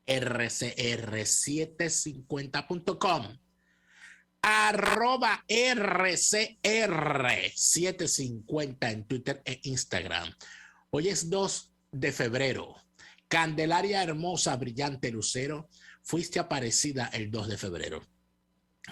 rcr750.com, @rcr750 en Twitter e Instagram. Hoy es 2 de febrero. Candelaria hermosa, brillante lucero, fuiste aparecida el 2 de febrero.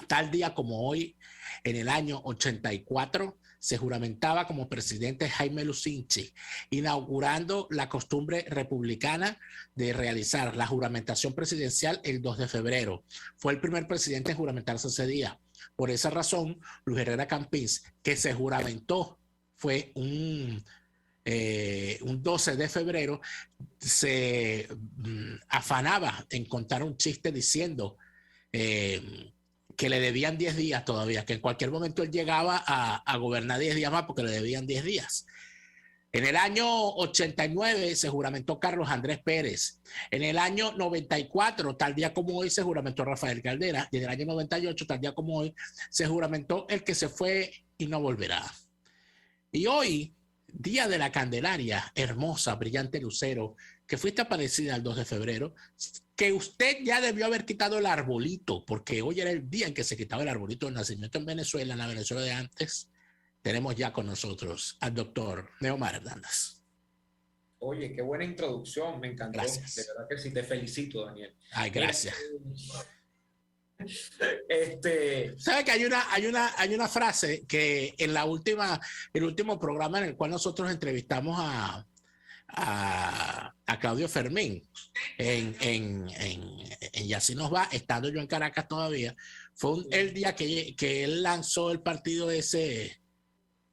Tal día como hoy, en el año 84, se juramentaba como presidente Jaime Lucinchi, inaugurando la costumbre republicana de realizar la juramentación presidencial el 2 de febrero. Fue el primer presidente en juramentarse ese día. Por esa razón, Luis Herrera Campins, que se juramentó, fue un 12 de febrero, se afanaba en contar un chiste diciendo que le debían 10 días todavía, que en cualquier momento él llegaba a gobernar 10 días más porque le debían 10 días. En el año 89 se juramentó Carlos Andrés Pérez. En el año 94, tal día como hoy, se juramentó Rafael Caldera. Y en el año 98, tal día como hoy, se juramentó el que se fue y no volverá. Y hoy, día de la Candelaria, hermosa, brillante lucero, que fuiste aparecida el 2 de febrero, que usted ya debió haber quitado el arbolito, porque hoy era el día en que se quitaba el arbolito del nacimiento en Venezuela, en la Venezuela de antes. Tenemos ya con nosotros al doctor Neomar Hernández. Oye, qué buena introducción, me encantó. Gracias. De verdad que sí, te felicito, Daniel. Ay, gracias. ¿Sabe que hay una frase que en el último programa en el cual nosotros entrevistamos a Claudio Fermín en Y Así Nos Va, estando yo en Caracas todavía, fue el día que él lanzó el partido ese,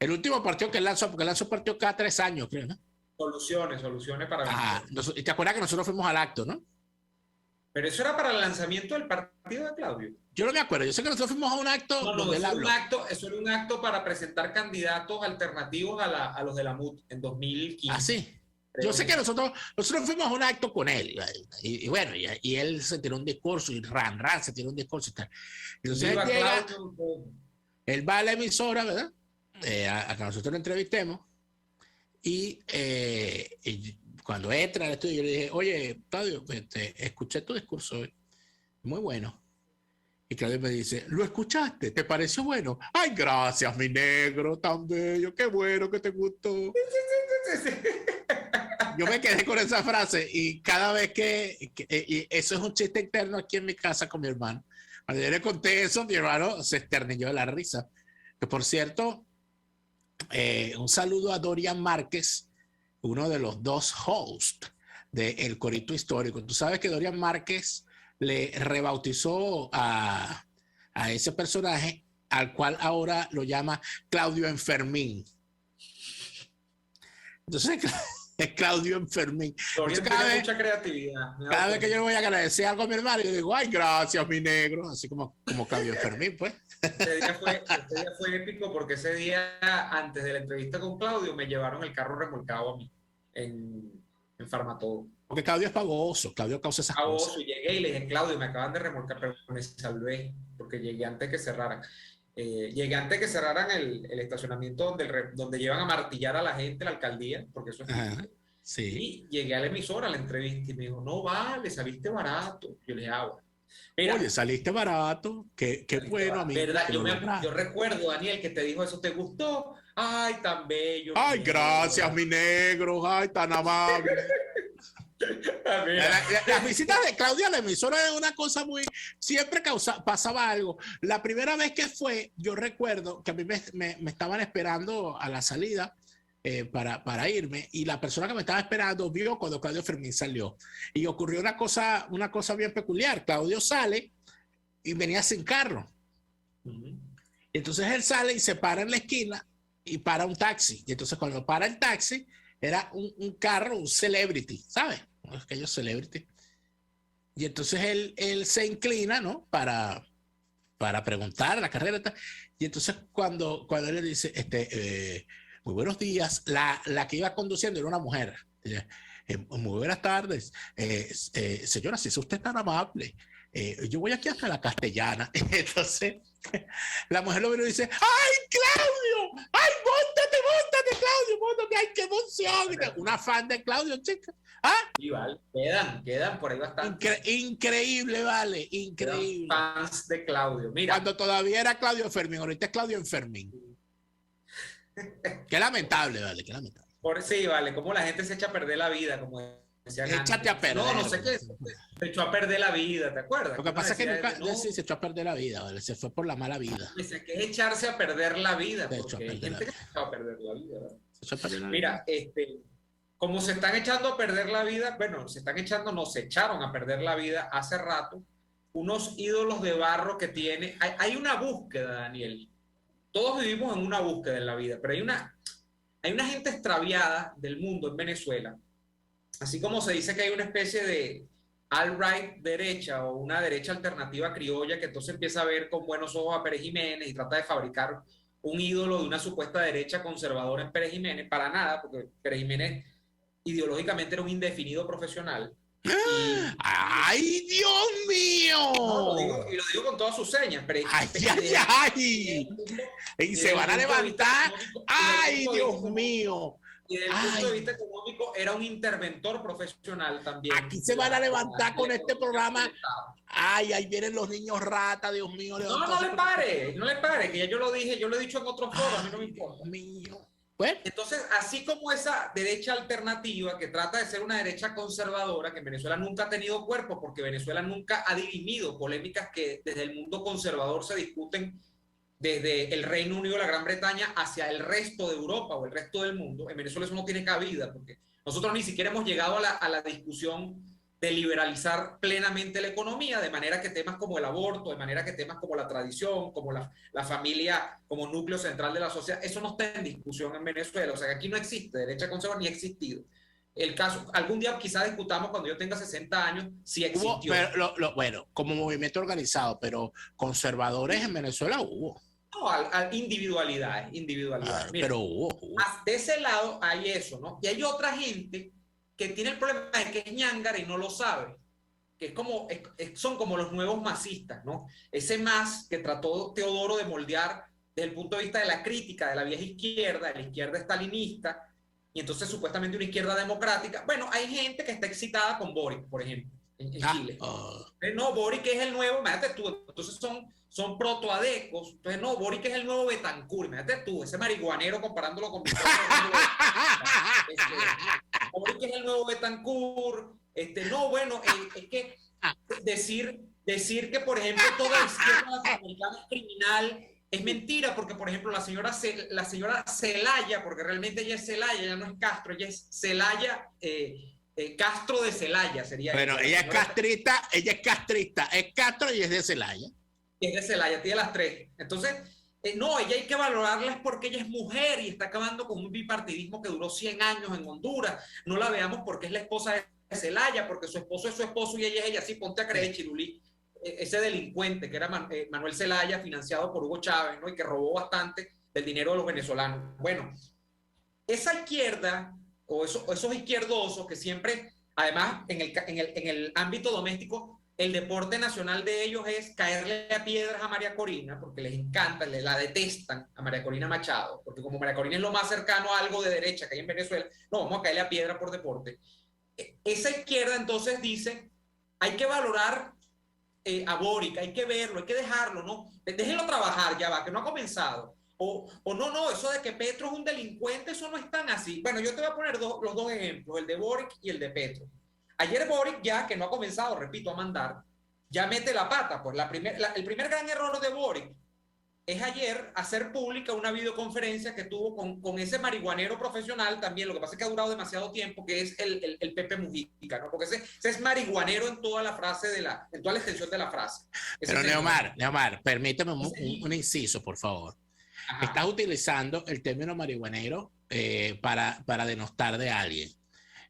el último partido que él lanzó, porque él lanzó partido cada 3 años, creo, ¿no? Soluciones para... ¿Y te acuerdas que nosotros fuimos al acto, no? Pero eso era para el lanzamiento del partido de Claudio. Yo no me acuerdo, yo sé que nosotros fuimos a un acto donde él habló. Eso era un acto para presentar candidatos alternativos a los de la MUT en 2015. Ah, sí. Yo sé que nosotros fuimos a un acto con él, y bueno, y él se tiró un discurso, y Ran se tiró un discurso y tal. Entonces él llega, él va a la emisora, ¿verdad? A que nosotros lo entrevistemos, y cuando entra al estudio, yo le dije, oye, Claudio, escuché tu discurso hoy, muy bueno. Y Claudio me dice, ¿lo escuchaste? ¿Te pareció bueno? Ay, gracias, mi negro, tan bello, qué bueno que te gustó. Yo me quedé con esa frase, y cada vez y eso es un chiste interno aquí en mi casa con mi hermano. Cuando yo le conté eso, mi hermano se esternilló de la risa. Que por cierto, un saludo a Dorian Márquez, uno de los 2 hosts de El Corito Histórico. Tú sabes que Dorian Márquez le rebautizó a ese personaje, al cual ahora lo llama Claudio Enfermín. Entonces, es Claudio Enfermín. Entonces, tiene mucha creatividad. Cada vez que yo le voy a agradecer algo a mi hermano, yo digo, ay, gracias, mi negro. Así como Claudio Enfermín, pues. Ese día fue épico, porque ese día, antes de la entrevista con Claudio, me llevaron el carro remolcado a mí en Farmatodo. Porque Claudio es pavoso, Claudio causa esas cosas. Y llegué y le dije, Claudio, me acaban de remolcar, pero me salvé, porque llegué antes que cerraran. Llegué antes que cerraran el estacionamiento donde llevan a martillar a la gente, la alcaldía, porque eso es... Sí. Y llegué a la emisora, a la entrevista, y me dijo, no vale, saliste barato. Yo le dije, bueno. Mira, oye, saliste barato, qué bueno, amigo. ¿Verdad? Yo recuerdo, Daniel, que te dijo eso, ¿te gustó? Ay, tan bello. Ay, gracias, mi negro, ay, tan amable. Las visitas de Claudia a la emisora es una cosa muy... Siempre pasaba algo. La primera vez que fue, yo recuerdo que a mí me estaban esperando a la salida para irme, y la persona que me estaba esperando vio cuando Claudio Fermín salió, y ocurrió una cosa bien peculiar. Claudio sale y venía sin carro. Entonces él sale y se para en la esquina y para un taxi, y entonces cuando para el taxi era un carro, un Celebrity, ¿sabes? Aquellos Celebrity. Y entonces él se inclina, ¿no? Para preguntar la carrera, y entonces cuando él le dice, muy buenos días, la que iba conduciendo era una mujer. Muy buenas tardes, señora, si es usted tan amable, yo voy aquí hasta la Castellana. Entonces la mujer lo vino y dice, ¡ay, Claudio! ¡Ay, móntate, Claudio, bueno, ¡ay, qué emoción! Una fan de Claudio, chica. ¿Ah? Y vale, quedan por ahí bastante. Increíble, vale, increíble. Fans de Claudio, mira. Cuando todavía era Claudio Fermín, ahorita es Claudio Enfermín. Qué lamentable, vale, qué lamentable. Sí, vale, como la gente se echa a perder la vida, como decían Échate antes. a perder. No sé qué, se echó a perder la vida, ¿te acuerdas? Lo que pasa es que nunca no, sí, se echó a perder la vida, ¿vale? Se fue por la mala vida. Dice que es echarse a perder la vida, Se echó a porque hay perder la gente que vida. se echó a perder la vida, ¿verdad? Se echó a perder la Mira, vida. como se están echando a perder la vida, bueno, se echaron a perder la vida hace rato, unos ídolos de barro que tiene, hay una búsqueda, Daniel. Todos vivimos en una búsqueda en la vida, pero hay una gente extraviada del mundo en Venezuela, así como se dice que hay una especie de alt-right derecha o una derecha alternativa criolla que entonces empieza a ver con buenos ojos a Pérez Jiménez y trata de fabricar un ídolo de una supuesta derecha conservadora en Pérez Jiménez, para nada, porque Pérez Jiménez ideológicamente era un indefinido profesional. ¡Ay, Dios mío! No, y lo digo con todas sus señas. ¡Ay! Y se van a levantar. ¡Ay, Dios mío! Y desde el punto de vista económico era un interventor profesional también. Aquí se van a levantar con este programa. ¡Ay, ahí vienen los niños rata, Dios mío! No le pare, que ya yo lo dije, yo lo he dicho en otros foros, a mí no me importa. Dios mío. Bueno. Entonces, así como esa derecha alternativa que trata de ser una derecha conservadora, que en Venezuela nunca ha tenido cuerpo, porque Venezuela nunca ha dirimido polémicas que desde el mundo conservador se discuten desde el Reino Unido, la Gran Bretaña, hacia el resto de Europa o el resto del mundo. En Venezuela eso no tiene cabida, porque nosotros ni siquiera hemos llegado a la discusión de liberalizar plenamente la economía, de manera que temas como el aborto, de manera que temas como la tradición, como la familia como núcleo central de la sociedad, eso no está en discusión en Venezuela. O sea, que aquí no existe derecha conservadora ni ha existido. El caso, algún día quizás discutamos cuando yo tenga 60 años si existió. Pero, bueno, como movimiento organizado, pero conservadores en Venezuela hubo. No, individualidades. Mira, pero hubo. De ese lado hay eso, ¿no? Y hay otra gente que tiene el problema de que es ñángara y no lo sabe, que es como, son como los nuevos masistas, ¿no? Ese más que trató Teodoro de moldear desde el punto de vista de la crítica de la vieja izquierda, de la izquierda estalinista, y entonces supuestamente una izquierda democrática. Bueno, hay gente que está excitada con Boric, por ejemplo, en Chile. No, Boric es el nuevo, imagínate tú, entonces son protoadecos, entonces no, Boric es el nuevo Betancur, imagínate tú, ese marihuanero comparándolo con Boric es el nuevo Betancur, no, bueno, es que decir que, por ejemplo, toda la izquierda latinoamericana es criminal es mentira, porque, por ejemplo, la señora Zelaya, porque realmente ella es Zelaya, ella no es Castro, ella es Zelaya, Castro de Zelaya sería. Bueno, ella es castrista, es Castro y es de Zelaya. Es de Zelaya, tiene las tres. Entonces, no, ella hay que valorarla es porque ella es mujer y está acabando con un bipartidismo que duró 100 años en Honduras. No la veamos porque es la esposa de Zelaya, porque su esposo es su esposo y ella es ella. Sí, ponte a creer, Chirulí. Ese delincuente que era Manuel Zelaya, financiado por Hugo Chávez, ¿no? Y que robó bastante del dinero de los venezolanos. Bueno, esa izquierda o esos izquierdosos que siempre, además, en el ámbito doméstico, el deporte nacional de ellos es caerle a piedras a María Corina, porque les encanta, la detestan a María Corina Machado, porque como María Corina es lo más cercano a algo de derecha que hay en Venezuela, no, vamos a caerle a piedra por deporte. Esa izquierda entonces dice, hay que valorar a Boric, hay que verlo, hay que dejarlo, ¿no? Déjenlo trabajar, ya va, que no ha comenzado. O no, eso de que Petro es un delincuente, eso no es tan así. Bueno, yo te voy a poner los dos ejemplos, el de Boric y el de Petro. Ayer Boric, ya que no ha comenzado, repito, a mandar, ya mete la pata. Pues el primer gran error de Boric es ayer hacer pública una videoconferencia que tuvo con ese marihuanero profesional también, lo que pasa es que ha durado demasiado tiempo, que es el Pepe Mujica, ¿no? Porque ese es marihuanero en toda la frase, en toda la extensión de la frase. Pero Neomar, permíteme un inciso, por favor. Ajá. Estás utilizando el término marihuanero para denostar de alguien.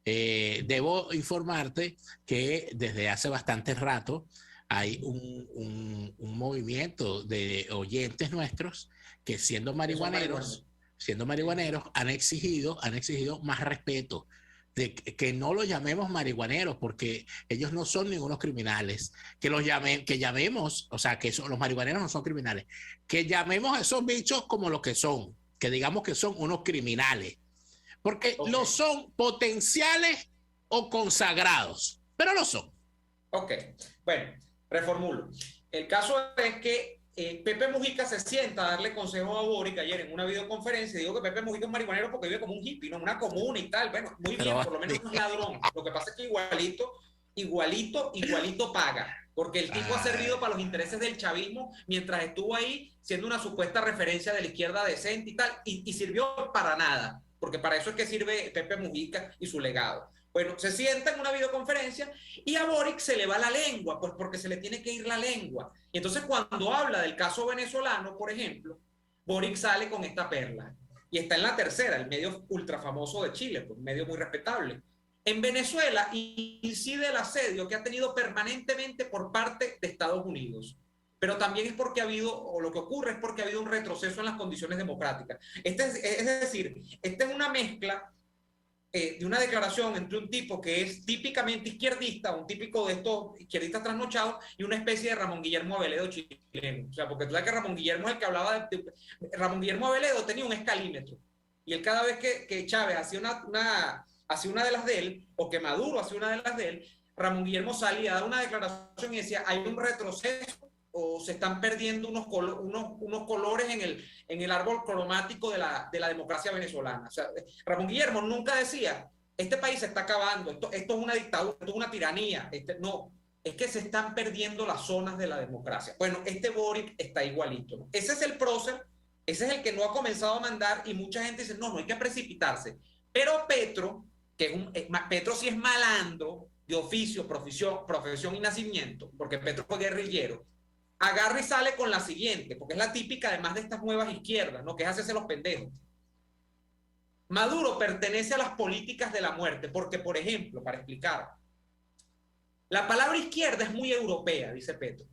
Debo informarte que desde hace bastante rato hay un movimiento de oyentes nuestros que siendo marihuaneros han exigido más respeto, de que no los llamemos marihuaneros porque ellos no son ningunos criminales, que llamemos, o sea, que los marihuaneros no son criminales, que llamemos a esos bichos como lo que son, que digamos que son unos criminales. porque Ok. lo son potenciales o consagrados, pero lo son. Ok, bueno, reformulo. El caso es que Pepe Mujica se sienta a darle consejo a Boric ayer en una videoconferencia y digo que Pepe Mujica es marihuanero porque vive como un hippie, ¿no? En una comuna y tal. Bueno, muy bien, Pero, por lo menos no es ladrón. Lo que pasa es que igualito paga. Porque el tipo ha servido para los intereses del chavismo mientras estuvo ahí siendo una supuesta referencia de la izquierda decente y tal, y sirvió para nada, porque para eso es que sirve Pepe Mujica y su legado. Bueno, se sienta en una videoconferencia y a Boric se le va la lengua, pues porque se le tiene que ir la lengua. Y entonces cuando habla del caso venezolano, por ejemplo, Boric sale con esta perla. Y está en La Tercera, el medio ultra famoso de Chile, pues un medio muy respetable. En Venezuela incide el asedio que ha tenido permanentemente por parte de Estados Unidos. Pero también es porque ha habido, o lo que ocurre es porque ha habido un retroceso en las condiciones democráticas. Es decir, esta es una mezcla de una declaración entre un tipo que es típicamente izquierdista, un típico de estos izquierdistas trasnochados, y una especie de Ramón Guillermo Aveledo chileno. O sea, porque tú sabes que Ramón Guillermo es el que hablaba Ramón Guillermo Aveledo tenía un escalímetro, y él cada vez que Chávez hacía una de las de él, o que Maduro hacía una de las de él, Ramón Guillermo salía a dar una declaración y decía, hay un retroceso o se están perdiendo unos colores en el árbol cromático de la democracia venezolana. O sea, Ramón Guillermo nunca decía, este país se está acabando, esto es una dictadura, esto es una tiranía. No, es que se están perdiendo las zonas de la democracia. Bueno, este Boric está igualito, ¿no? Ese es el prócer, ese es el que no ha comenzado a mandar y mucha gente dice, no hay que precipitarse. Pero Petro, Petro sí es malandro de oficio, profesión y nacimiento, porque Petro fue guerrillero, agarra y sale con la siguiente, porque es la típica además de estas nuevas izquierdas, ¿no? Que es hacerse los pendejos. Maduro pertenece a las políticas de la muerte, porque, por ejemplo, para explicar, la palabra izquierda es muy europea, dice Petro,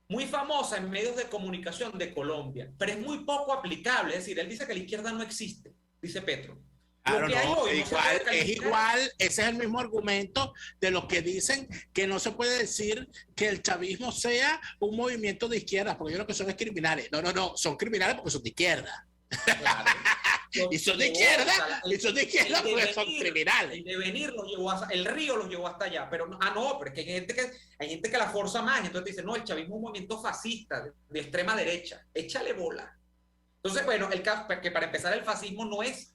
muy famosa en medios de comunicación de Colombia, pero es muy poco aplicable, es decir, él dice que la izquierda no existe, dice Petro. Claro, no, igual, es igual, ese es el mismo argumento de los que dicen que no se puede decir que el chavismo sea un movimiento de izquierda, porque ellos lo que son es criminales. No, son criminales porque son de izquierda. Claro. Y son de izquierda, porque son criminales. El devenir los llevó el río los llevó hasta allá, pero pero es que hay gente que la forza más, entonces dice, no, el chavismo es un movimiento fascista, de extrema derecha, échale bola. Entonces, bueno, el caso, que para empezar el fascismo no es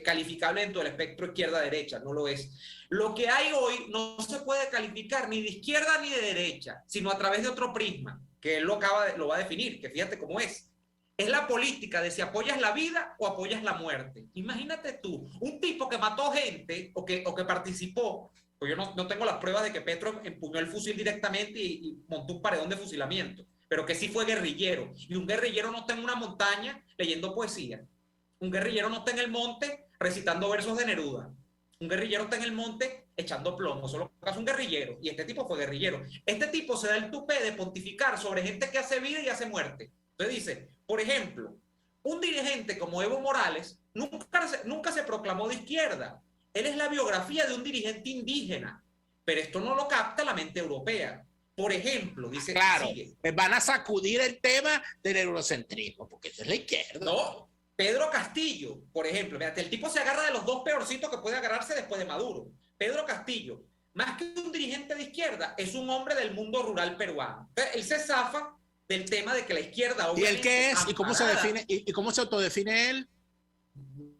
calificable dentro del espectro izquierda-derecha, no lo es. Lo que hay hoy no se puede calificar ni de izquierda ni de derecha, sino a través de otro prisma, que él lo va a definir, que fíjate cómo es. Es la política de si apoyas la vida o apoyas la muerte. Imagínate tú, un tipo que mató gente o que participó, pues yo no tengo las pruebas de que Petro empuñó el fusil directamente y montó un paredón de fusilamiento, pero que sí fue guerrillero. Y un guerrillero no está en una montaña leyendo poesía. Un guerrillero no está en el monte recitando versos de Neruda. Un guerrillero está en el monte echando plomo. Eso es lo que hace un guerrillero. Y este tipo fue guerrillero. Este tipo se da el tupé de pontificar sobre gente que hace vida y hace muerte. Entonces dice, por ejemplo, un dirigente como Evo Morales nunca se proclamó de izquierda. Él es la biografía de un dirigente indígena. Pero esto no lo capta la mente europea. Por ejemplo, dice... Claro, pues van a sacudir el tema del eurocentrismo, porque eso es la izquierda. No. Pedro Castillo, por ejemplo, el tipo se agarra de los dos peorcitos que puede agarrarse después de Maduro. Pedro Castillo, más que un dirigente de izquierda, es un hombre del mundo rural peruano. Entonces, él se zafa del tema de que la izquierda... ¿Y él qué es? ¿Y cómo se define? ¿Y cómo se autodefine él?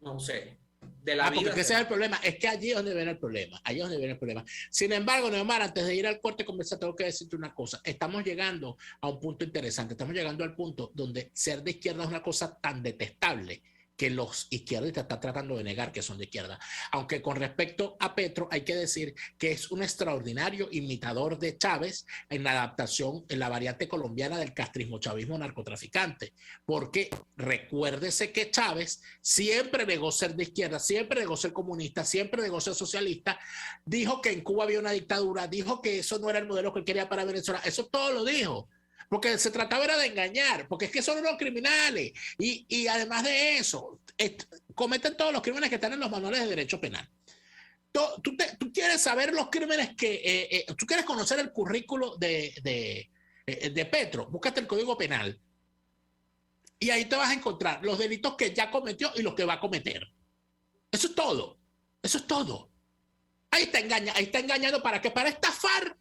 No sé. De la vida. Porque ese es el problema. Es que allí es donde viene el problema. Allí es donde viene el problema. Sin embargo, Neomar, antes de ir al corte comercial, tengo que decirte una cosa. Estamos llegando a un punto interesante. Estamos llegando al punto donde ser de izquierda es una cosa tan detestable que los izquierdistas están tratando de negar que son de izquierda. Aunque con respecto a Petro hay que decir que es un extraordinario imitador de Chávez en la adaptación, en la variante colombiana del castrismo-chavismo narcotraficante. Porque recuérdese que Chávez siempre negó ser de izquierda, siempre negó ser comunista, siempre negó ser socialista, dijo que en Cuba había una dictadura, dijo que eso no era el modelo que él quería para Venezuela, eso todo lo dijo. Porque se trataba era de engañar, porque es que son unos criminales y además de eso, cometen todos los crímenes que están en los manuales de derecho penal. Tú quieres saber los crímenes que... tú quieres conocer el currículo de Petro, búscate el Código Penal y ahí te vas a encontrar los delitos que ya cometió y los que va a cometer. Eso es todo. Eso es todo. Ahí está engañando ¿para qué? Para estafar,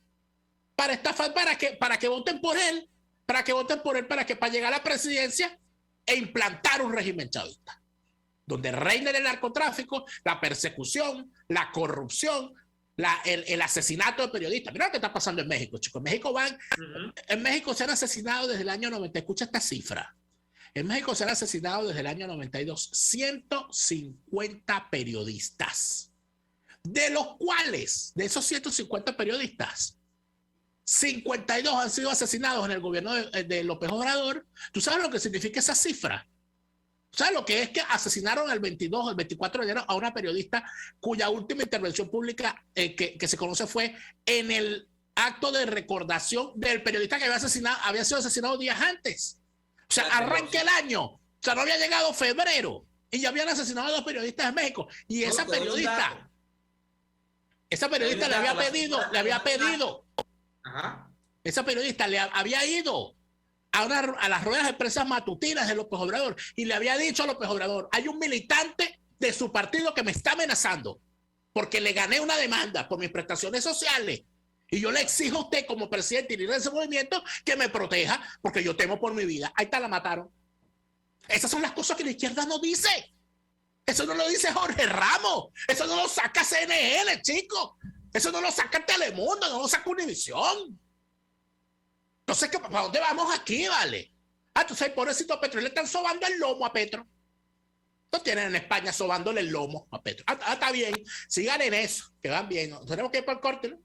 para que voten por él, para llegar a la presidencia e implantar un régimen chavista, donde reine el narcotráfico, la persecución, la corrupción, el asesinato de periodistas. Mira lo que está pasando en México, chicos. En México se han asesinado desde el año 90, escucha esta cifra. En México se han asesinado desde el año 92 150 periodistas, de los cuales, de esos 150 periodistas, 52 han sido asesinados en el gobierno de López Obrador. ¿Tú sabes lo que significa esa cifra? ¿Sabes lo que es que asesinaron el 22 o el 24 de enero a una periodista cuya última intervención pública que se conoce fue en el acto de recordación del periodista que había sido asesinado días antes? O sea, arranca el año. O sea, no había llegado febrero y ya habían asesinado a 2 periodistas en México. Y esa periodista le había pedido. Ajá. Esa periodista le había ido a las ruedas de prensa matutinas de López Obrador y le había dicho a López Obrador: hay un militante de su partido que me está amenazando porque le gané una demanda por mis prestaciones sociales y yo le exijo a usted como presidente y líder de ese movimiento que me proteja porque yo temo por mi vida. Ahí está, la mataron. Esas son las cosas que la izquierda no dice. Eso no lo dice Jorge Ramos, eso no lo saca CNN, chico, eso no lo saca Telemundo, no lo saca Univisión. No sé ¿para dónde vamos aquí, vale? Entonces, pobrecito Petro, le están sobando el lomo a Petro. No tienen en España sobándole el lomo a Petro. Está bien, sigan en eso, que van bien. ¿No? Tenemos que ir para el corte, ¿no?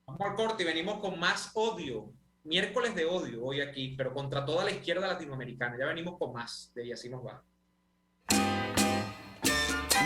Vamos al corte y venimos con más odio. Miércoles de odio hoy aquí, pero contra toda la izquierda latinoamericana. Ya venimos con más de Y Así Nos Va.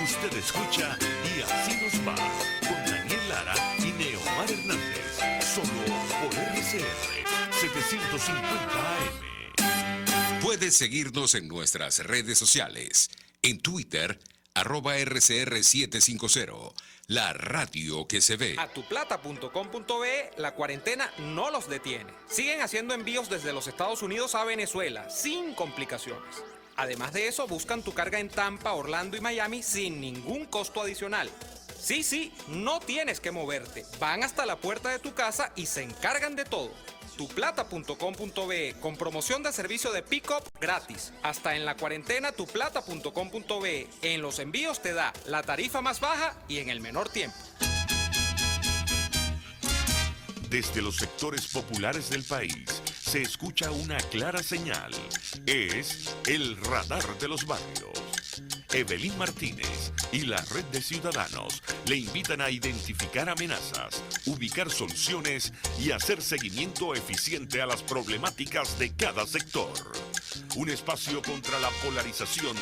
Usted escucha Y Así Nos Va con Daniel Lara y Neomar Hernández, solo por RCR 750 AM. Puedes seguirnos en nuestras redes sociales. En Twitter, @RCR750, la radio que se ve. Atuplata.com.be, la cuarentena no los detiene. Siguen haciendo envíos desde los Estados Unidos a Venezuela, sin complicaciones. Además de eso, buscan tu carga en Tampa, Orlando y Miami sin ningún costo adicional. Sí, no tienes que moverte. Van hasta la puerta de tu casa y se encargan de todo. Tuplata.com.be, con promoción de servicio de pick-up gratis. Hasta en la cuarentena, tuplata.com.be. En los envíos te da la tarifa más baja y en el menor tiempo. Desde los sectores populares del país se escucha una clara señal. Es el radar de los barrios. Evelyn Martínez y la Red de Ciudadanos le invitan a identificar amenazas, ubicar soluciones y hacer seguimiento eficiente a las problemáticas de cada sector. Un espacio contra la polarización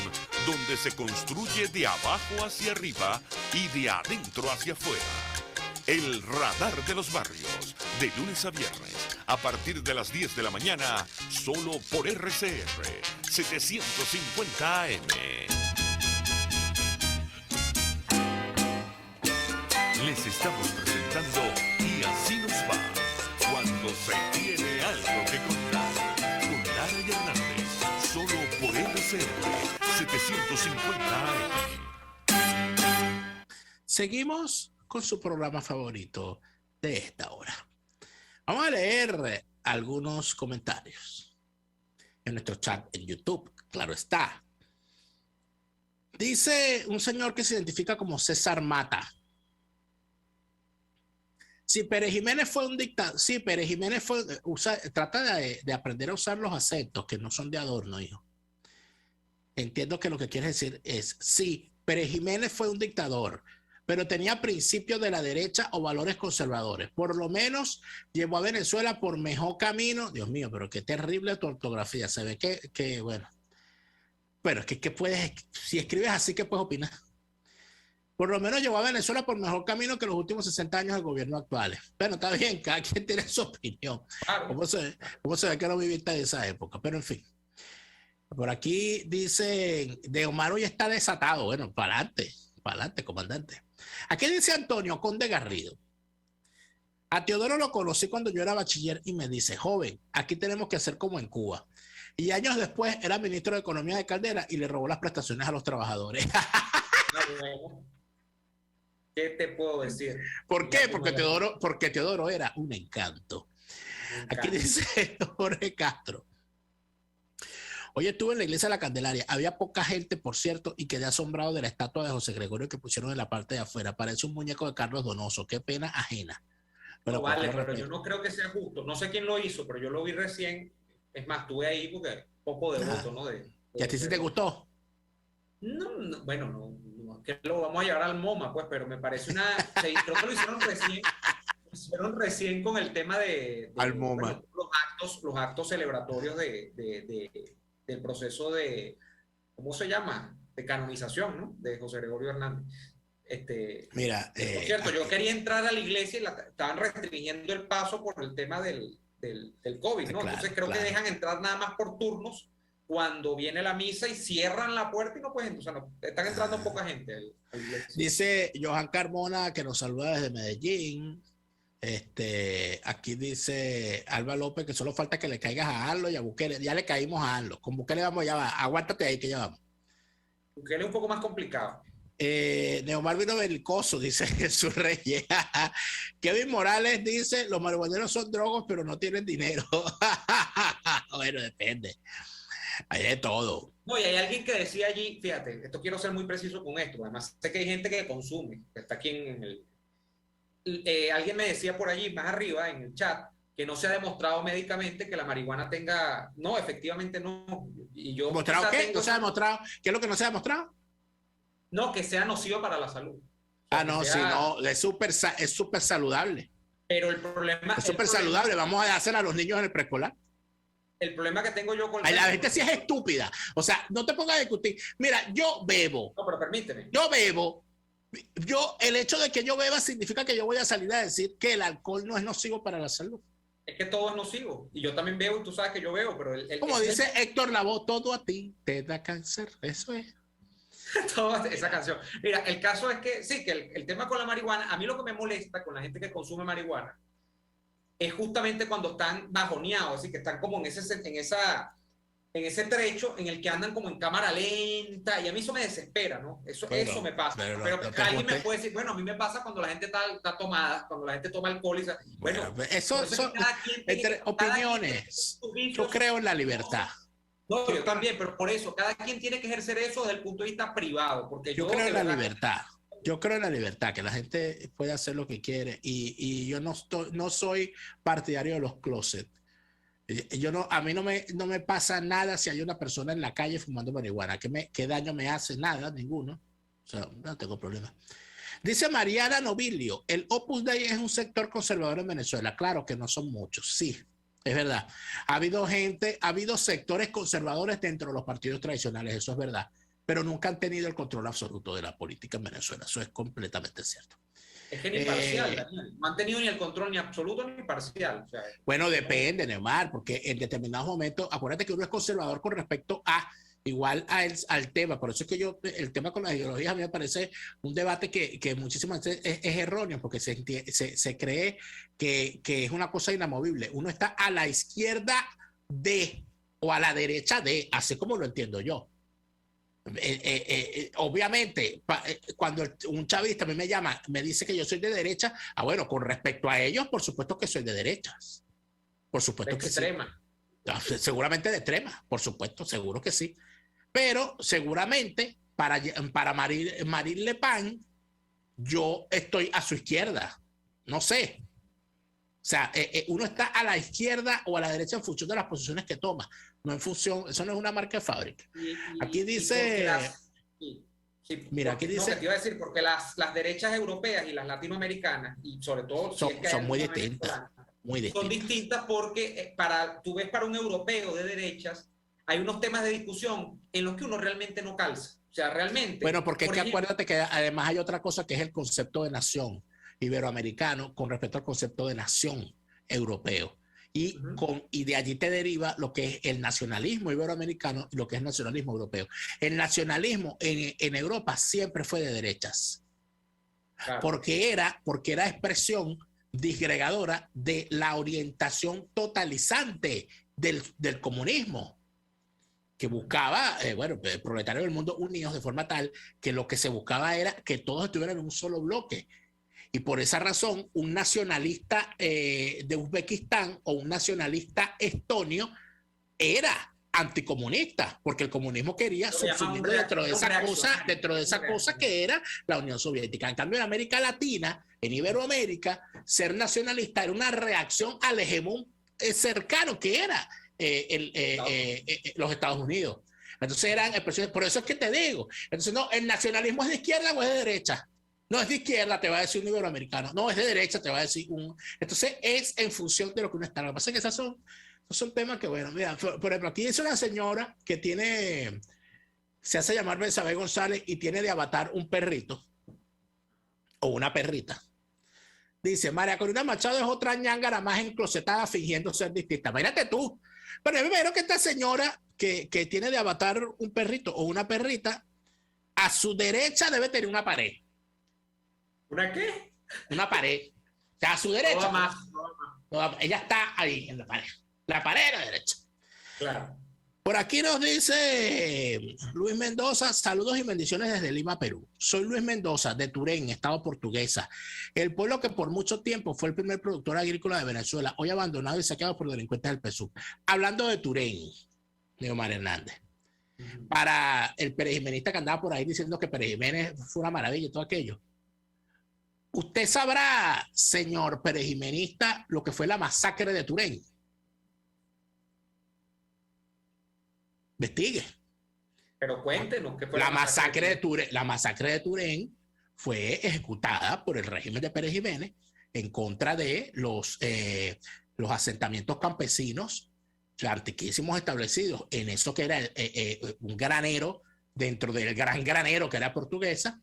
donde se construye de abajo hacia arriba y de adentro hacia afuera. El radar de los barrios, de lunes a viernes, a partir de las 10 de la mañana, solo por RCR 750 AM. Les estamos presentando Y Así Nos Va, cuando se tiene algo que contar, con Lara y Hernández, solo por RCR 750 AM. Seguimos con su programa favorito de esta hora. Vamos a leer algunos comentarios en nuestro chat en YouTube, claro está. Dice un señor que se identifica como César Mata: si Pérez Jiménez fue un dictador, sí, Pérez Jiménez trata de aprender a usar los acentos que no son de adorno, hijo. Entiendo que lo que quieres decir es, sí, Pérez Jiménez fue un dictador, pero tenía principios de la derecha o valores conservadores. Por lo menos llevó a Venezuela por mejor camino. Dios mío, pero qué terrible tu ortografía. Se ve que bueno. Bueno, es que puedes, si escribes así, ¿qué puedes opinar? Por lo menos llevó a Venezuela por mejor camino que los últimos 60 años del gobierno actual. Bueno, está bien, cada quien tiene su opinión. Claro. ¿Cómo se ve que no viviste de esa época? Pero en fin. Por aquí dice, de Omar hoy está desatado. Bueno, para adelante, comandante. Aquí dice Antonio Conde Garrido: a Teodoro lo conocí cuando yo era bachiller y me dice, joven, aquí tenemos que hacer como en Cuba. Y años después era ministro de Economía de Caldera y le robó las prestaciones a los trabajadores. Bueno, ¿qué te puedo decir? ¿Por qué? Porque Teodoro era un encanto. Aquí dice Jorge Castro. Hoy estuve en la iglesia de la Candelaria. Había poca gente, por cierto, y quedé asombrado de la estatua de José Gregorio que pusieron en la parte de afuera. Parece un muñeco de Carlos Donoso. Qué pena ajena. Pero, no vale, pero yo no creo que sea justo. No sé quién lo hizo, pero yo lo vi recién. Es más, estuve ahí porque poco de voto, ¿no? ¿Y a ti sí te gustó? No, bueno, no, que lo vamos a llevar al MoMA, pues, pero me parece creo que lo hicieron recién. Recién con el tema de bueno, los actos celebratorios del proceso de, ¿cómo se llama? De canonización, ¿no? De José Gregorio Hernández. Mira, por cierto, yo quería entrar a la iglesia y estaban restringiendo el paso por el tema del COVID, ¿no? Claro, entonces creo que dejan entrar nada más por turnos cuando viene la misa y cierran la puerta y no pueden, o sea, no, están entrando poca gente a la iglesia. Dice Johan Carmona que nos saluda desde Medellín. Aquí dice Alba López que solo falta que le caigas a Arlo y a Bukele. Ya le caímos a Arlo. Con Bukele vamos, ya va. Aguántate ahí que ya vamos. Bukele es un poco más complicado. Neomar Vino Belicoso, dice Jesús Reyes. Kevin Morales dice: los marihuaneros son drogos, pero no tienen dinero. Bueno, depende. Hay de todo. No, y hay alguien que decía allí, fíjate, esto quiero ser muy preciso con esto. Además, sé que hay gente que consume, que está aquí en el. Alguien me decía por allí, más arriba en el chat, que no se ha demostrado médicamente que la marihuana tenga. No, efectivamente no. Y yo. ¿Mostrado qué? ¿No se ha demostrado? ¿Qué es lo que no se ha demostrado? No, que sea nocivo para la salud. No, sí, no, es súper saludable. Pero el problema es súper saludable. Vamos a hacer a los niños en el preescolar. El problema que tengo yo con la gente sí es estúpida. O sea, no te pongas a discutir. Mira, yo bebo. No, pero permíteme. Yo bebo. El hecho de que yo beba significa que yo voy a salir a decir que el alcohol no es nocivo para la salud. Es que todo es nocivo. Y yo también bebo, y tú sabes que yo bebo, pero como dice Héctor Lavoe, todo a ti te da cáncer. Eso es. Toda esa canción. Mira, el caso es que sí, que el tema con la marihuana, a mí lo que me molesta con la gente que consume marihuana es justamente cuando están bajoneados, así que están como en ese trecho en el que andan como en cámara lenta, y a mí eso me desespera, ¿no? Eso me pasa. Pero alguien me puede decir, bueno, a mí me pasa cuando la gente está tomada, cuando la gente toma alcohol. Bueno, eso son entre opiniones. Yo creo en la libertad. No, yo también, pero por eso, cada quien tiene que ejercer eso desde el punto de vista privado. Porque yo creo en la libertad. Yo creo en la libertad, que la gente puede hacer lo que quiere. Y yo no soy partidario de los closets. A mí no me pasa nada si hay una persona en la calle fumando marihuana. ¿Qué daño me hace? Nada, ninguno. O sea, no tengo problema. Dice Mariana Novilio, el Opus Dei es un sector conservador en Venezuela. Claro que no son muchos, sí. Es verdad. Ha habido sectores conservadores dentro de los partidos tradicionales, eso es verdad, pero nunca han tenido el control absoluto de la política en Venezuela, eso es completamente cierto. Es que ni parcial, Daniel. No han tenido ni el control ni absoluto ni parcial. O sea, bueno, depende, Neymar, porque en determinados momentos, acuérdate que uno es conservador con respecto a igual al tema, por eso es que el tema con las ideologías a mí me parece un debate que muchísimas veces es erróneo, porque se cree que es una cosa inamovible. Uno está a la izquierda de o a la derecha de, así como lo entiendo yo. Obviamente, cuando un chavista a mí me llama, me dice que yo soy de derecha, bueno, con respecto a ellos, por supuesto que soy de derechas. Por supuesto que extrema. Sí. Seguramente de extrema, por supuesto, seguro que sí. Pero seguramente para Marine Le Pen, yo estoy a su izquierda. No sé. O sea, uno está a la izquierda o a la derecha en función de las posiciones que toma. No en función, eso no es una marca de fábrica. Aquí dice... Mira, aquí dice... No, te iba a decir, porque las derechas europeas y las latinoamericanas, y sobre todo... son muy distintas. Son distintas porque tú ves para un europeo de derechas, hay unos temas de discusión en los que uno realmente no calza. O sea, realmente... Bueno, porque es que acuérdate que además hay otra cosa que es el concepto de nación iberoamericano con respecto al concepto de nación europeo. Y de allí te deriva lo que es el nacionalismo iberoamericano y lo que es el nacionalismo europeo. El nacionalismo en Europa siempre fue de derechas. Claro. Porque era expresión disgregadora de la orientación totalizante del comunismo. que buscaba, bueno, proletarios del mundo unidos de forma tal que lo que se buscaba era que todos estuvieran en un solo bloque. Y por esa razón, un nacionalista de Uzbekistán o un nacionalista estonio era anticomunista, porque el comunismo quería subsumirlo dentro de esa cosa que era la Unión Soviética. En cambio, en América Latina, en Iberoamérica, ser nacionalista era una reacción al hegemón cercano que era los Estados Unidos. Entonces eran expresiones, por eso es que te digo, entonces no, el nacionalismo es de izquierda o es de derecha. No es de izquierda, te va a decir un iberoamericano. No, es de derecha, te va a decir un... Entonces es en función de lo que uno está. Lo que pasa es que esos son temas que, bueno, mira, por ejemplo, aquí dice una señora que se hace llamar Betsabé González y tiene de avatar un perrito o una perrita. Dice, María Corina Machado es otra ñángara más enclosetada fingiendo ser distinta. Imagínate tú. Pero yo me imagino que esta señora que tiene de avatar un perrito o una perrita, a su derecha debe tener una pared. ¿Una qué? Una pared. O sea, a su derecha. No, ella está ahí en la pared. La pared a la derecha. claro. Por aquí nos dice Luis Mendoza, saludos y bendiciones desde Lima, Perú. Soy Luis Mendoza, de Turén, estado portuguesa. El pueblo que por mucho tiempo fue el primer productor agrícola de Venezuela, hoy abandonado y saqueado por delincuentes del PSUV. Hablando de Turén, Neomar Hernández. Para el perejimenista que andaba por ahí diciendo que Pérez Jiménez fue una maravilla y todo aquello. Usted sabrá, señor perejimenista, lo que fue la masacre de Turén. Investigue. Pero cuéntenos qué fue la masacre de Turén. La masacre de Turén fue ejecutada por el régimen de Pérez Jiménez en contra de los asentamientos campesinos antiquísimos establecidos en eso que era un granero dentro del gran granero que era Portuguesa,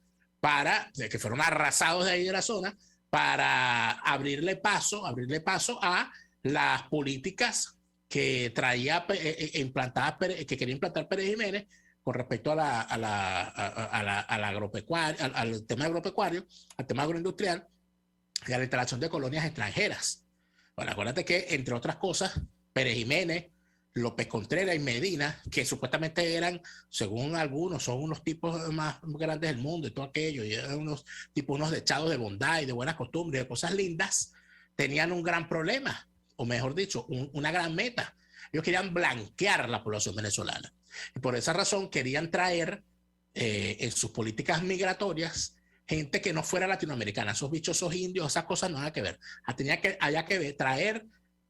que fueron arrasados de ahí de la zona para abrirle paso a las políticas que traía que quería implantar Pérez Jiménez con respecto al agropecuario, al tema agropecuario, al tema agroindustrial y a la instalación de colonias extranjeras. Bueno, acuérdate que, entre otras cosas, Pérez Jiménez, López Contreras y Medina, que supuestamente eran, según algunos, son unos tipos más grandes del mundo y todo aquello, y eran unos tipos, unos dechados de bondad y de buenas costumbres, de cosas lindas, tenían un gran problema, o mejor dicho, una gran meta. Ellos querían blanquear la población venezolana. Y por esa razón querían traer en sus políticas migratorias gente que no fuera latinoamericana. Esos bichos, esos indios, esas cosas no había que ver. Había que traer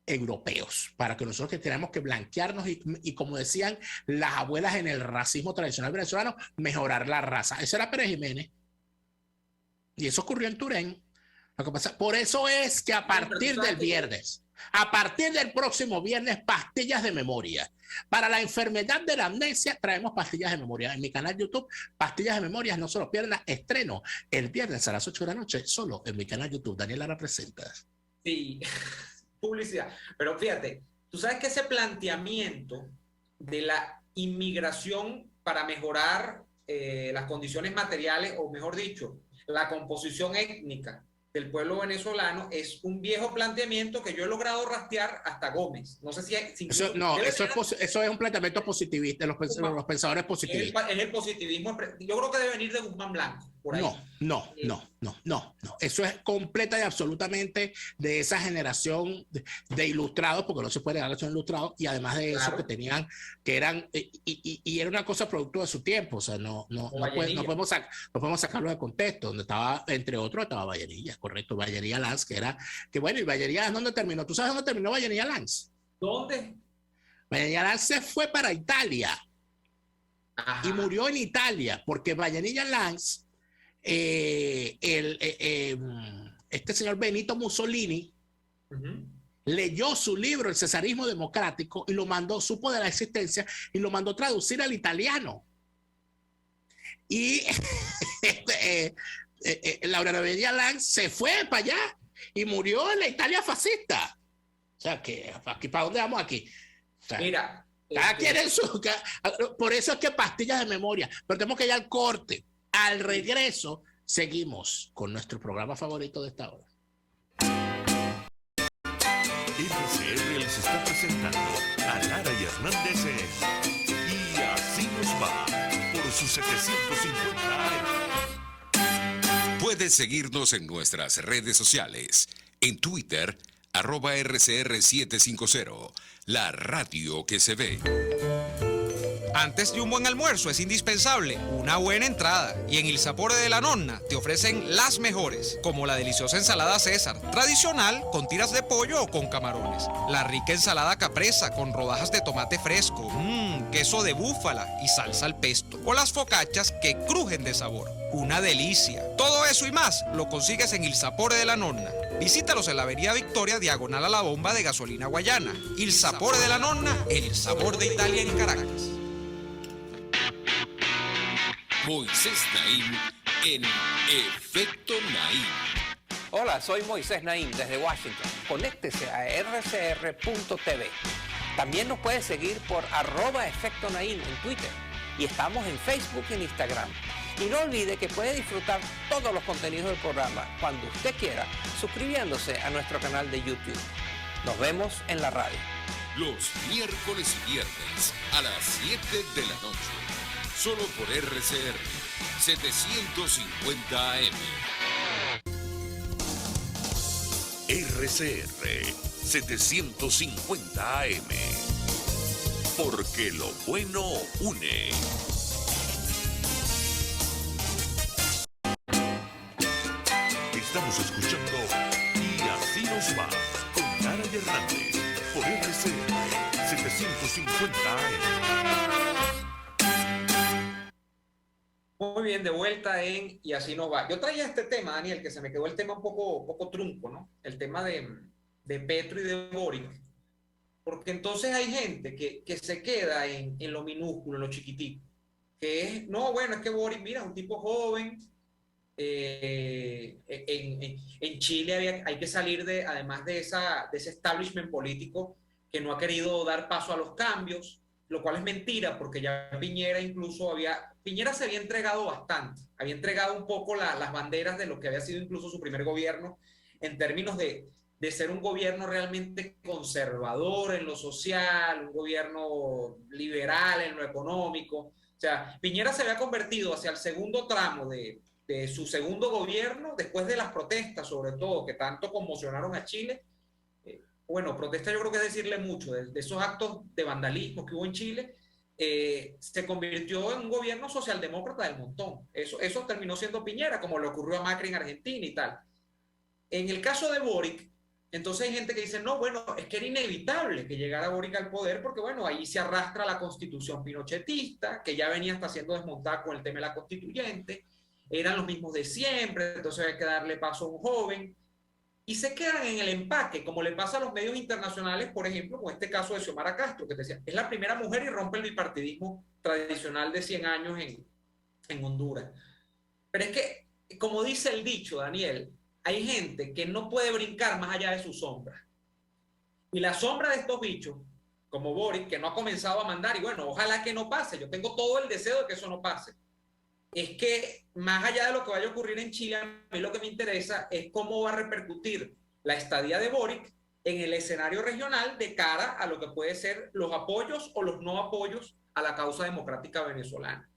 europeos para que nosotros que tenemos que blanquearnos y como decían las abuelas en el racismo tradicional venezolano, mejorar la raza. Ese era Pérez Jiménez. Y eso ocurrió en Turén. Lo que pasa, por eso es que a partir del viernes, a partir del próximo viernes, pastillas de memoria. Para la enfermedad de la amnesia traemos pastillas de memoria. En mi canal YouTube, pastillas de memoria, no se lo pierdan. Estreno el viernes a las 8 de la noche, solo en mi canal YouTube. Daniel Lara presenta. Sí, publicidad. Pero fíjate, tú sabes que ese planteamiento de la inmigración para mejorar las condiciones materiales, o mejor dicho, la composición étnica del pueblo venezolano, es un viejo planteamiento que yo he logrado rastrear hasta Gómez. No sé si eso es un planteamiento positivista, los pensadores positivistas. Es el positivismo. Yo creo que debe venir de Guzmán Blanco. Por ahí. No. Eso es completa y absolutamente de esa generación de ilustrados, porque no se puede negar que son ilustrados, y además de eso que eran, y era una cosa producto de su tiempo. O sea, no podemos sacarlo de contexto. Donde estaba, entre otros, estaba Vallenilla, correcto, Vallenilla Lanz, que bueno, y Vallenilla, ¿dónde terminó? ¿Tú sabes dónde terminó Vallenilla Lanz? ¿Dónde? Vallenilla Lanz se fue para Italia. Ajá. Y murió en Italia, porque Vallenilla Lanz, este señor Benito Mussolini, leyó su libro El Cesarismo Democrático y lo mandó, supo de la existencia y lo mandó traducir al italiano. Y Laura Vallenilla Lanz se fue para allá y murió en la Italia fascista. O sea, que aquí, ¿para dónde vamos aquí? O sea, mira, cada quien en su... Por eso es que pastillas de memoria, pero tenemos que ir al corte. Al regreso, seguimos con nuestro programa favorito de esta hora. RCR les está presentando a Lara y Hernández y los va por sus 750 AM. Puedes seguirnos en nuestras redes sociales. En Twitter, @RCR750, la radio que se ve. Antes de un buen almuerzo es indispensable una buena entrada. Y en Il Sapore de la Nonna te ofrecen las mejores, como la deliciosa ensalada César, tradicional con tiras de pollo o con camarones. La rica ensalada capresa con rodajas de tomate fresco, queso de búfala y salsa al pesto. O las focaccias que crujen de sabor. Una delicia. Todo eso y más lo consigues en Il Sapore de la Nonna. Visítalos en la Avenida Victoria, diagonal a la bomba de gasolina Guayana. Il Sapore de la Nonna, el sabor de Italia en Caracas. Moisés Naim en Efecto Naim. Hola, soy Moisés Naim desde Washington. Conéctese a rcr.tv. También nos puede seguir por @Efecto Naim en Twitter. Y estamos en Facebook y en Instagram. Y no olvide que puede disfrutar todos los contenidos del programa cuando usted quiera, suscribiéndose a nuestro canal de YouTube. Nos vemos en la radio. Los miércoles y viernes a las 7 de la noche. Solo por RCR 750 AM. RCR 750 AM. Porque lo bueno une. Estamos escuchando Y Así Nos Va con Lara Hernández por RCR 750 AM. Muy bien, de vuelta en Y Así Nos Va. Yo traía este tema, Daniel, que se me quedó el tema un poco trunco, ¿no? El tema de Petro y de Boric. Porque entonces hay gente que se queda en lo minúsculo, en lo chiquitico. Que es, no, bueno, es que Boric, mira, es un tipo joven. En Chile hay que salir además de ese establishment político que no ha querido dar paso a los cambios, lo cual es mentira, porque ya Piñera incluso Piñera se había entregado bastante, había entregado un poco las banderas de lo que había sido incluso su primer gobierno, en términos de ser un gobierno realmente conservador en lo social, un gobierno liberal en lo económico. O sea, Piñera se había convertido hacia el segundo tramo de su segundo gobierno, después de las protestas, sobre todo, que tanto conmocionaron a Chile. Bueno, protesta yo creo que es decirle mucho, de esos actos de vandalismo que hubo en Chile, se convirtió en un gobierno socialdemócrata del montón. Eso terminó siendo Piñera, como le ocurrió a Macri en Argentina y tal. En el caso de Boric, entonces hay gente que dice, no, bueno, es que era inevitable que llegara Boric al poder, porque bueno, ahí se arrastra la constitución pinochetista, que ya venía hasta siendo desmontada con el tema de la constituyente, eran los mismos de siempre, entonces hay que darle paso a un joven, y se quedan en el empaque, como le pasa a los medios internacionales, por ejemplo, con este caso de Xiomara Castro, que te decía, es la primera mujer y rompe el bipartidismo tradicional de 100 años en Honduras. Pero es que, como dice el dicho, Daniel, hay gente que no puede brincar más allá de su sombra. Y la sombra de estos bichos, como Boric, que no ha comenzado a mandar, y bueno, ojalá que no pase, yo tengo todo el deseo de que eso no pase, es que más allá de lo que vaya a ocurrir en Chile, a mí lo que me interesa es cómo va a repercutir la estadía de Boric en el escenario regional de cara a lo que puede ser los apoyos o los no apoyos a la causa democrática venezolana.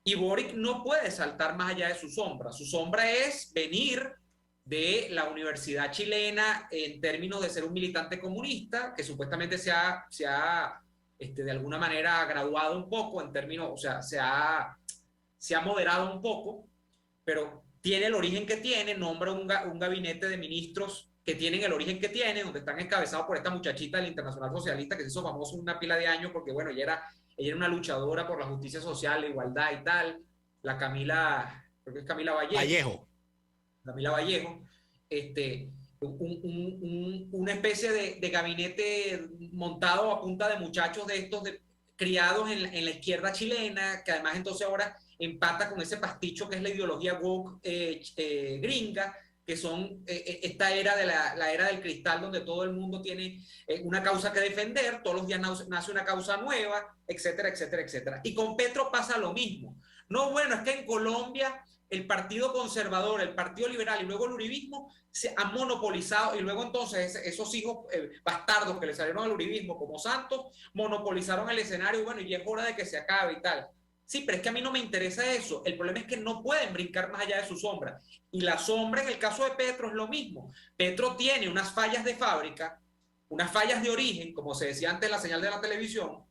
Y Boric no puede saltar más allá de su sombra. Su sombra es venir de la universidad chilena en términos de ser un militante comunista, que supuestamente se ha de alguna manera graduado un poco en términos, o sea, se ha moderado un poco, pero tiene el origen que tiene, nombra un gabinete de ministros que tienen el origen que tiene, donde están encabezados por esta muchachita del Internacional Socialista que se hizo famoso una pila de años porque, bueno, ella era una luchadora por la justicia social, la igualdad y tal, la Camila, creo que es Camila Vallejo. Camila Vallejo, una especie de gabinete montado a punta de muchachos de estos criados en la izquierda chilena, que además entonces ahora empata con ese pasticho que es la ideología woke gringa, que son esta era de la era del cristal, donde todo el mundo tiene una causa que defender, todos los días nace una causa nueva, etcétera, etcétera, etcétera. Y con Petro pasa lo mismo. No, bueno, es que en Colombia el Partido Conservador, el Partido Liberal y luego el uribismo se han monopolizado, y luego entonces esos hijos bastardos que le salieron al uribismo como Santos, monopolizaron el escenario, y bueno, y es hora de que se acabe y tal. Sí, pero es que a mí no me interesa eso. El problema es que no pueden brincar más allá de su sombra. Y la sombra en el caso de Petro es lo mismo. Petro tiene unas fallas de fábrica, unas fallas de origen, como se decía antes en la señal de la televisión,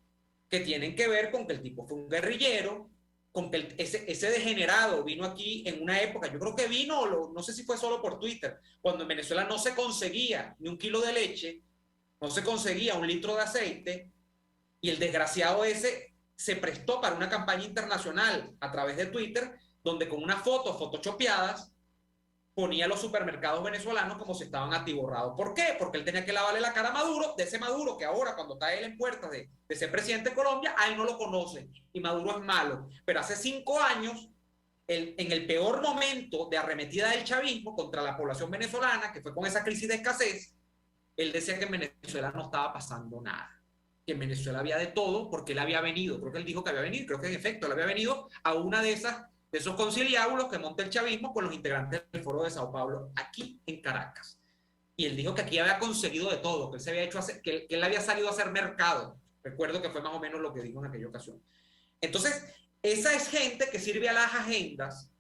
que tienen que ver con que el tipo fue un guerrillero, con que ese degenerado vino aquí en una época, yo creo que vino, no sé si fue solo por Twitter, cuando en Venezuela no se conseguía ni un kilo de leche, no se conseguía un litro de aceite, y el desgraciado ese se prestó para una campaña internacional a través de Twitter, donde con unas fotos photoshopeadas ponía a los supermercados venezolanos como si estaban atiborrados. ¿Por qué? Porque él tenía que lavarle la cara a Maduro, de ese Maduro que ahora, cuando está él en puertas de ser presidente de Colombia, a él no lo conoce, y Maduro es malo. Pero hace 5 años, en el peor momento de arremetida del chavismo contra la población venezolana, que fue con esa crisis de escasez, él decía que en Venezuela no estaba pasando nada, que en Venezuela había de todo, porque él había venido, creo que él dijo que había venido, creo que en efecto él había venido a una de esos conciliábulos que monta el chavismo con los integrantes del Foro de Sao Paulo, aquí en Caracas. Y él dijo que aquí había conseguido de todo, que él, se había hecho que él había salido a hacer mercado. Recuerdo que fue más o menos lo que dijo en aquella ocasión. Entonces, esa es gente que sirve a las agendas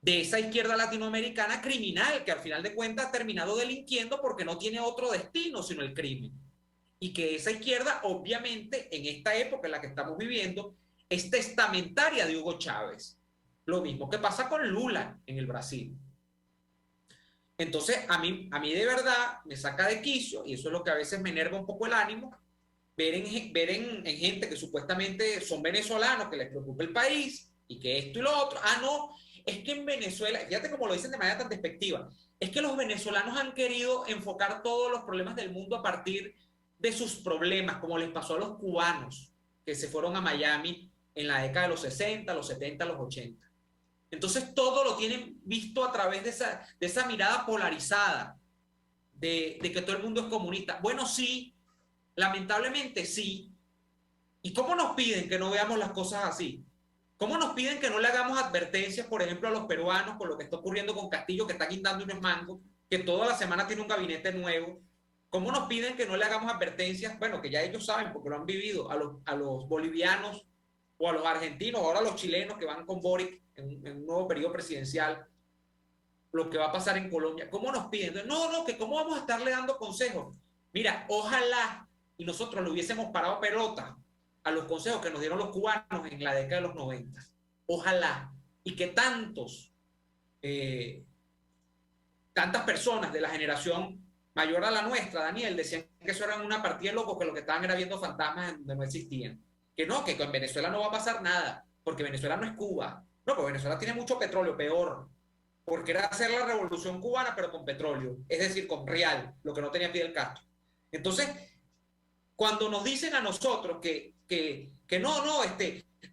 de esa izquierda latinoamericana criminal, que al final de cuentas ha terminado delinquiendo porque no tiene otro destino sino el crimen. Y que esa izquierda, obviamente, en esta época en la que estamos viviendo, es testamentaria de Hugo Chávez. Lo mismo que pasa con Lula en el Brasil. Entonces, a mí de verdad me saca de quicio, y eso es lo que a veces me enerva un poco el ánimo, ver en gente que supuestamente son venezolanos, que les preocupa el país, y que esto y lo otro. Ah, no, es que en Venezuela, fíjate cómo lo dicen de manera tan despectiva, es que los venezolanos han querido enfocar todos los problemas del mundo a partir de sus problemas, como les pasó a los cubanos, que se fueron a Miami en la década de los 60, los 70, los 80. Entonces todo lo tienen visto a través de esa mirada polarizada de que todo el mundo es comunista. Bueno, sí, lamentablemente sí. ¿Y cómo nos piden que no veamos las cosas así? ¿Cómo nos piden que no le hagamos advertencias, por ejemplo, a los peruanos con lo que está ocurriendo con Castillo, que está guindando unos mangos, que toda la semana tiene un gabinete nuevo? ¿Cómo nos piden que no le hagamos advertencias? Bueno, que ya ellos saben porque lo han vivido, a los bolivianos o a los argentinos, ahora a los chilenos que van con Boric en un nuevo periodo presidencial, lo que va a pasar en Colombia. ¿Cómo nos piden? No, que cómo vamos a estarle dando consejos. Mira, ojalá y nosotros le hubiésemos parado pelota a los consejos que nos dieron los cubanos en la década de los 90. Ojalá. Y que tantas personas de la generación mayor a la nuestra, Daniel, decían que eso era una partida de locos, que lo que estaban era viendo fantasmas donde no existían. Que no, que con Venezuela no va a pasar nada, porque Venezuela no es Cuba. No, porque Venezuela tiene mucho petróleo, peor. Porque era hacer la revolución cubana, pero con petróleo. Es decir, con real, lo que no tenía Fidel Castro. Entonces, cuando nos dicen a nosotros que no,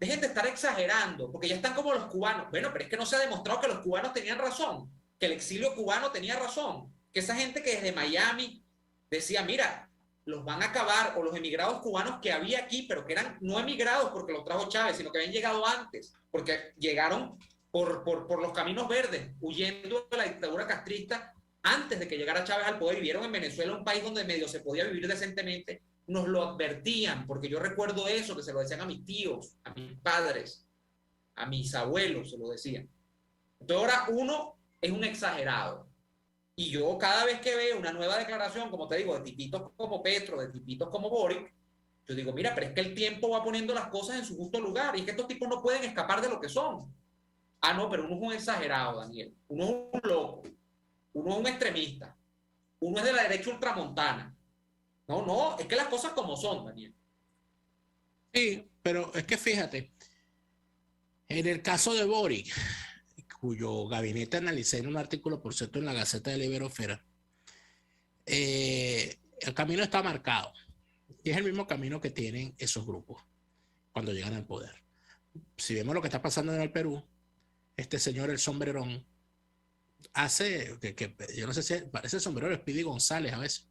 dejen de estar exagerando, porque ya están como los cubanos. Bueno, pero es que no se ha demostrado que los cubanos tenían razón, que el exilio cubano tenía razón, que esa gente que desde Miami decía, mira, los van a acabar, o los emigrados cubanos que había aquí, pero que eran no emigrados porque los trajo Chávez, sino que habían llegado antes, porque llegaron por los caminos verdes, huyendo de la dictadura castrista antes de que llegara Chávez al poder, y vieron en Venezuela un país donde medio se podía vivir decentemente. Nos lo advertían, porque yo recuerdo eso, que se lo decían a mis tíos, a mis padres, a mis abuelos, se lo decían. Entonces ahora uno es un exagerado. Y yo cada vez que veo una nueva declaración, como te digo, de tipitos como Petro, de tipitos como Boric, yo digo, mira, pero es que el tiempo va poniendo las cosas en su justo lugar, y es que estos tipos no pueden escapar de lo que son. Ah, no, pero uno es un exagerado, Daniel. Uno es un loco. Uno es un extremista. Uno es de la derecha ultramontana. No, es que las cosas como son, Daniel. Sí, pero es que fíjate, en el caso de Boric, cuyo gabinete analicé en un artículo, por cierto, en la Gaceta de la Iberosfera, el camino está marcado. Y es el mismo camino que tienen esos grupos cuando llegan al poder. Si vemos lo que está pasando en el Perú, este señor, el sombrerón, hace que yo no sé si parece el sombrero de Speedy González a veces.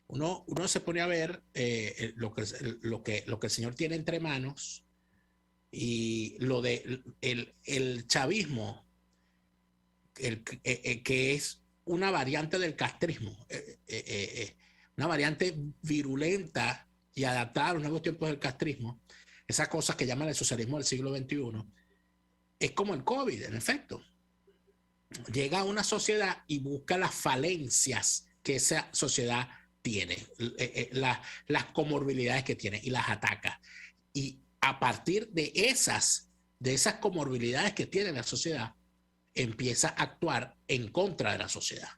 Uno se pone a ver lo que el señor tiene entre manos Y lo de el chavismo, que es una variante del castrismo, una variante virulenta y adaptada a los nuevos tiempos del castrismo, esas cosas que llaman el socialismo del siglo XXI, es como el COVID, en efecto. Llega a una sociedad y busca las falencias que esa sociedad tiene, las comorbilidades que tiene, y las ataca. Y a partir de esas comorbilidades que tiene la sociedad, empieza a actuar en contra de la sociedad.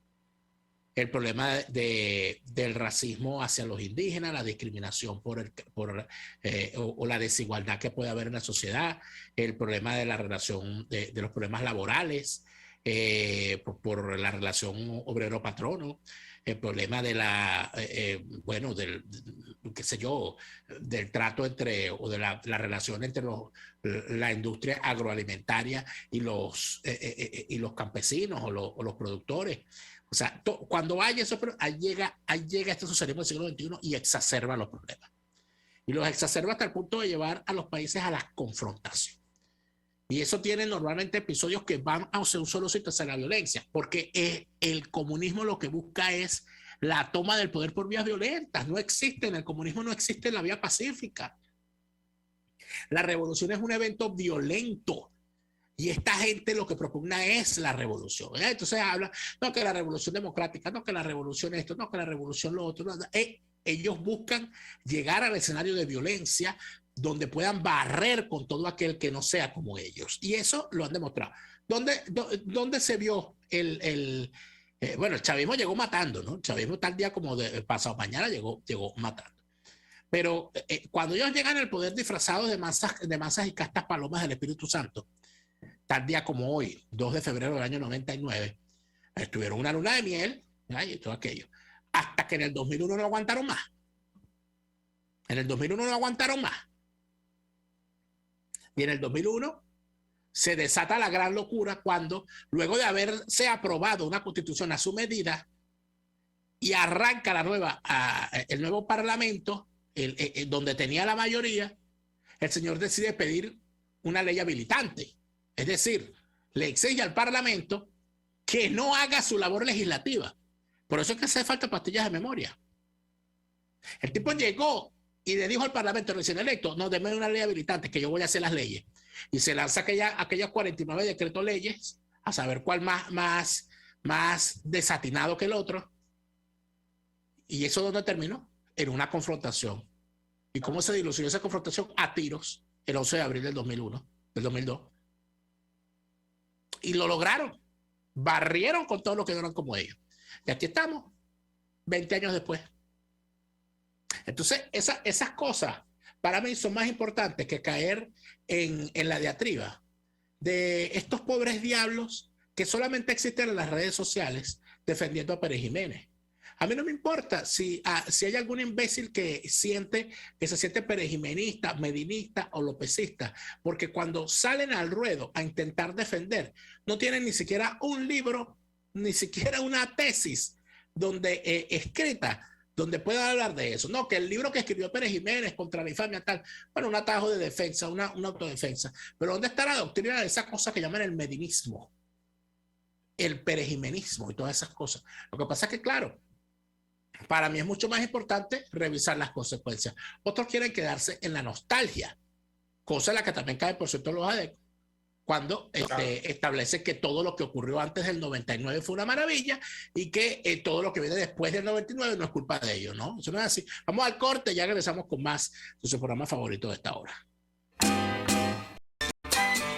El problema del racismo hacia los indígenas, la discriminación o la desigualdad que puede haber en la sociedad, el problema de la relación de los problemas laborales, por la relación obrero-patrono, el problema de del trato o de la relación entre la industria agroalimentaria y los campesinos o los productores. O sea, cuando hay eso, ahí llega este socialismo del siglo XXI y exacerba los problemas. Y los exacerba hasta el punto de llevar a los países a la confrontación. Y eso tiene normalmente episodios que van hacia un solo sitio, hacia la violencia, porque el comunismo lo que busca es la toma del poder por vías violentas. No existe, en el comunismo no existe la vía pacífica. La revolución es un evento violento. Y esta gente lo que propugna es la revolución. Entonces habla, no que la revolución democrática, no que la revolución esto, no que la revolución lo otro. No. Ellos buscan llegar al escenario de violencia donde puedan barrer con todo aquel que no sea como ellos. Y eso lo han demostrado. ¿Dónde se vio el chavismo llegó matando, ¿no? El chavismo tal día como pasado mañana llegó matando. Pero cuando ellos llegan al poder disfrazados de masas y castas palomas del Espíritu Santo, tal día como hoy, 2 de febrero del año 99, estuvieron una luna de miel, y todo aquello, hasta que en el 2001 no aguantaron más. En el 2001 no aguantaron más. Y en el 2001 se desata la gran locura cuando, luego de haberse aprobado una constitución a su medida y arranca el nuevo parlamento, donde tenía la mayoría, el señor decide pedir una ley habilitante. Es decir, le exige al Parlamento que no haga su labor legislativa. Por eso es que hace falta pastillas de memoria. El tipo llegó y le dijo al Parlamento recién electo, no, denme una ley habilitante, que yo voy a hacer las leyes. Y se lanza aquellas 49 decretos leyes, a saber cuál más desatinado que el otro. ¿Y eso dónde terminó? En una confrontación. ¿Y cómo se dilucidó esa confrontación? A tiros, el 11 de abril del 2002. Y lo lograron. Barrieron con todo lo que no eran como ellos. Y aquí estamos, 20 años después. Entonces, esas cosas para mí son más importantes que caer en la diatriba de estos pobres diablos que solamente existen en las redes sociales defendiendo a Pérez Jiménez. A mí no me importa si hay algún imbécil que se siente perejimenista, medinista o lopecista, porque cuando salen al ruedo a intentar defender, no tienen ni siquiera un libro, ni siquiera una tesis escrita donde puedan hablar de eso. No, que el libro que escribió Pérez Jiménez contra la infamia tal, bueno, un atajo de defensa, una autodefensa. Pero ¿dónde está la doctrina de esa cosa que llaman el medinismo? El perejimenismo y todas esas cosas. Lo que pasa es que, claro, para mí es mucho más importante revisar las consecuencias. Otros quieren quedarse en la nostalgia, cosa en la que también cae, por cierto, los ADEC, cuando establece que todo lo que ocurrió antes del 99 fue una maravilla y que todo lo que viene después del 99 no es culpa de ellos, ¿no? Eso no es así. Vamos al corte, ya regresamos con más de su programa favorito de esta hora.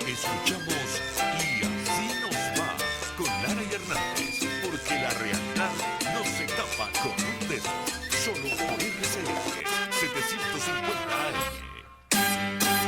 Escuchamos Y así nos va con Lara y Hernández, porque la realidad no se tapa con un dedo. Solo por RCR 750 AM.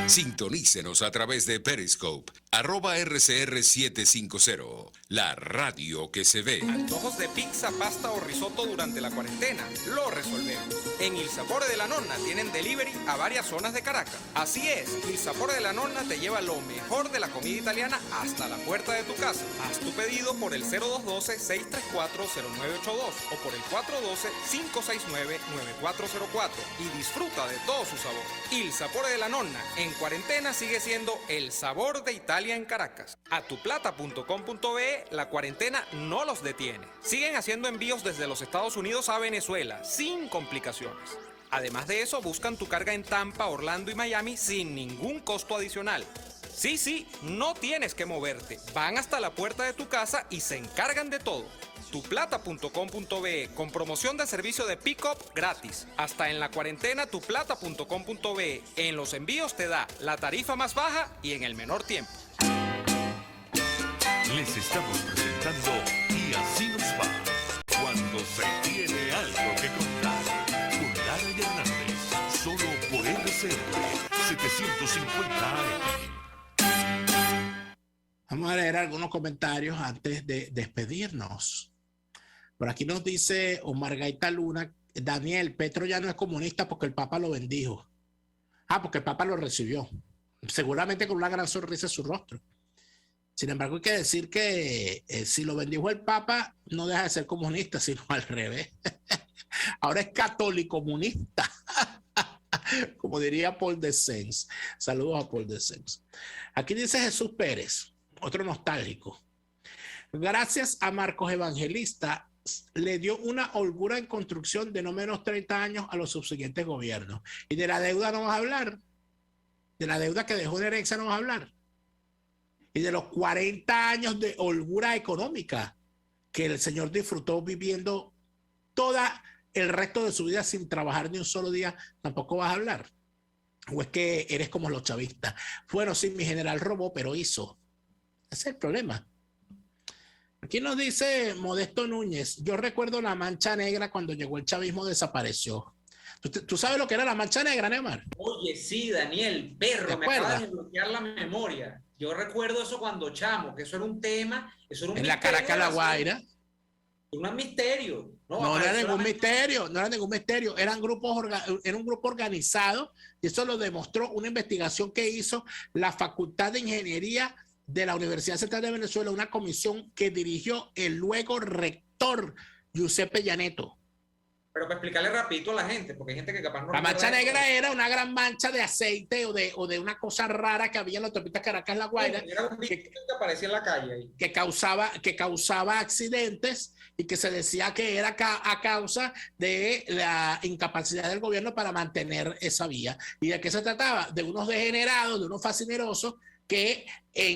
Sintonícenos a través de Periscope, @RCR750, la radio que se ve. Antojos de pizza, pasta o risotto durante la cuarentena. Lo resolvemos. En Il Sapore de la Nonna tienen delivery a varias zonas de Caracas. Así es, Il Sapore de la Nonna te lleva lo mejor de la comida italiana hasta la puerta de tu casa. Haz tu pedido por el 0212-634-0982 o por el 412-569-9404 y disfruta de todo su sabor. Il Sapore de la Nonna, en cuarentena sigue siendo el sabor de Italia en Caracas. Atuplata.com.be, la cuarentena no los detiene. Siguen haciendo envíos desde los Estados Unidos a Venezuela, sin complicaciones. Además de eso, buscan tu carga en Tampa, Orlando y Miami sin ningún costo adicional. Sí, no tienes que moverte. Van hasta la puerta de tu casa y se encargan de todo. Tuplata.com.be, con promoción de servicio de pick-up gratis. Hasta en la cuarentena, tuplata.com.be. En los envíos te da la tarifa más baja y en el menor tiempo. Les estamos presentando Y Así Nos Va, cuando se tiene algo que contar. Con Lara y Hernández, solo por RCR 750 AM. Vamos a leer algunos comentarios antes de despedirnos. Por aquí nos dice Omar Gaita Luna: Daniel, Petro ya no es comunista porque el Papa lo bendijo. Porque el Papa lo recibió. Seguramente con una gran sonrisa en su rostro. Sin embargo, hay que decir que si lo bendijo el Papa, no deja de ser comunista, sino al revés. Ahora es católico comunista. Como diría Paul Descens. Saludos a Paul Descens. Aquí dice Jesús Pérez, otro nostálgico. Gracias a Marcos Evangelista, le dio una holgura en construcción de no menos 30 años a los subsiguientes gobiernos. Y de la deuda no vas a hablar. De la deuda que dejó de herencia no vas a hablar. Y de los 40 años de holgura económica que el señor disfrutó viviendo toda el resto de su vida sin trabajar ni un solo día, tampoco vas a hablar. ¿O es que eres como los chavistas? Bueno, sí, mi general robó, pero hizo. Ese es el problema. Aquí nos dice Modesto Núñez: yo recuerdo la mancha negra cuando llegó el chavismo, desapareció. ¿Tú sabes lo que era la mancha negra, Neymar? Oye, sí, Daniel, perro, me acaba de desbloquear la memoria. Yo recuerdo eso cuando chamo, que eso era un tema, eso era un en la Caracas, La Guaira. Era un misterio. No era ningún misterio, no era ningún misterio. Era un grupo organizado, y eso lo demostró una investigación que hizo la Facultad de Ingeniería de la Universidad Central de Venezuela, una comisión que dirigió el luego rector Giuseppe Llaneto. Pero para explicarle rapidito a la gente, porque hay gente que capaz no... La mancha negra era una gran mancha de aceite o de una cosa rara que había en la autopista Caracas La Guaira. Era un bicho que aparecía en la calle ahí. Que causaba accidentes y que se decía que era a causa de la incapacidad del gobierno para mantener esa vía. ¿Y de qué se trataba? De unos degenerados, de unos fascinerosos que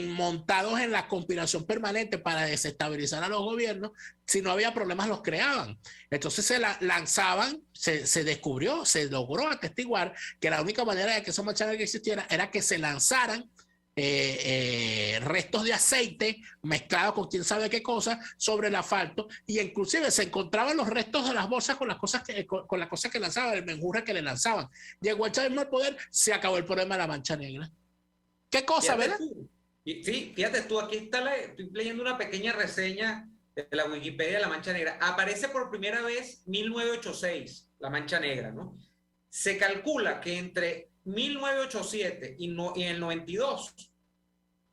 montados en la conspiración permanente para desestabilizar a los gobiernos, si no había problemas los creaban. Entonces se lanzaban, se descubrió, se logró atestiguar que la única manera de que esa mancha negra existiera era que se lanzaran restos de aceite mezclados con quién sabe qué cosa sobre el asfalto, y inclusive se encontraban los restos de las bolsas con las cosas que lanzaban, el menjurje que le lanzaban. Llegó el chavismo al poder, se acabó el problema de la mancha negra. ¿Qué cosa, verdad? Sí, fíjate tú, aquí estoy leyendo una pequeña reseña de la Wikipedia de la Mancha Negra. Aparece por primera vez 1986, la Mancha Negra, ¿no? Se calcula que entre 1987 y el 92